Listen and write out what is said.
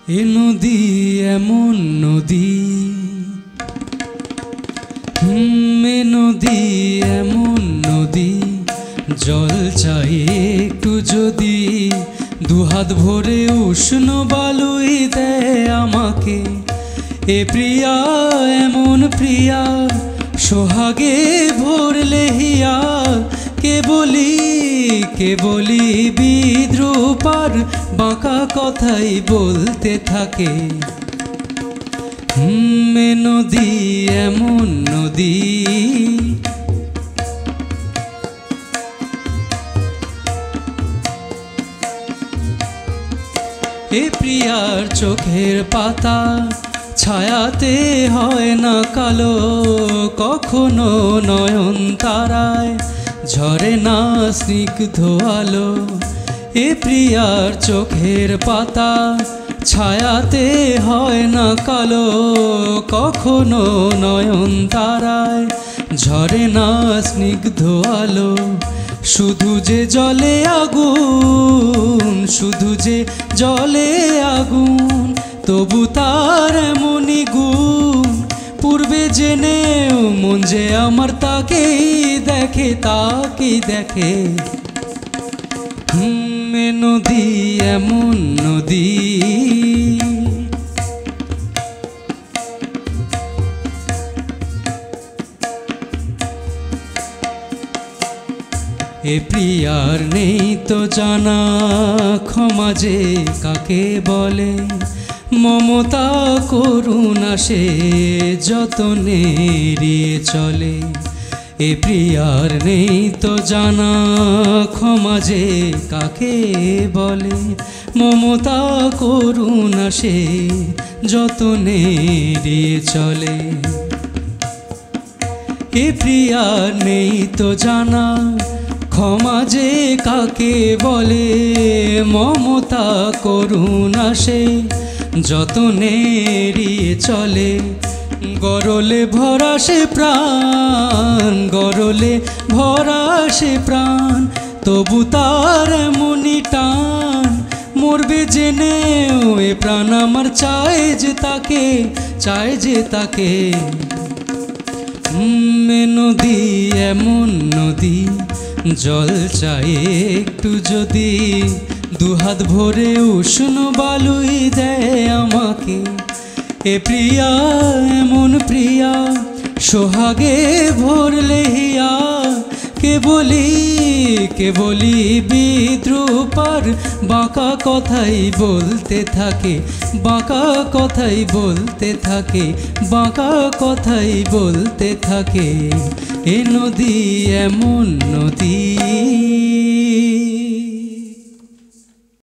এ নদী এমন নদী, এ নদী এমন নদী, জল চাই একটু যদি, দুহাত ভরে উষ্ণ বালুই দেয় আমাকে। এ প্রিয়া এমন প্রিয়া, সোহাগে ভরলে হিয়া, কে বলি বিদ্রুপার বাঁকা কথাই বলতে থাকে। এ নদী এমন নদী, এ প্রিয়ার চোখের পাতা ছায়াতে হয় না কালো, কখনো নয়ন তারায় ঝরে না স্নিগ্ধ আলো। এ প্রিয়ার চোখের পাতা ছায়াতে হয় না কালো, কখনো নয়ন তারায় ঝরে না স্নিগ্ধ আলো। শুধু যে জলে আগুন, শুধু যে জলে আগুন, তবু তার এমনই গুণ। পূর্বে জেনেও মন যে আমার তাকেই দেখে, তাকেই দেখে। এ নদী এমন নদী, এ প্রিয়ার নেই তো জানা ক্ষমা যে কাকে বলে, মমতা করুণা সে যতনে এড়িয়ে চলে। এ প্রিয়ার নেই তো জানা ক্ষমা যে কাকে বলে, মমতা করুণা সে যতনে এড়িয়ে চলে। এ প্রিয়ার নেই তো জানা ক্ষমা যে কাকে বলে, মমতা করুণা সে যতনে এড়িয়ে চলে। গরলে ভরা সে প্রাণ, গরলে ভরা সে প্রাণ, তবু তার এমনই টান। মরবে জেনেও এ প্রাণ আমার চায় যে তাকে, চায় যে তাকে। এ নদী এমন নদী, জল চাই একটু যদি, দুহাত ভরে উষ্ণ বালুই দেয় আমাকে। এ প্রিয়া এমন প্রিয়া, সোহাগে ভরলে হিয়া, কে বলি বিদ্রুপার বাঁকা কথাই বলতে থাকে, বাঁকা কথাই বলতে থাকে, বাঁকা কথাই বলতে থাকে। এ নদী এমন নদী।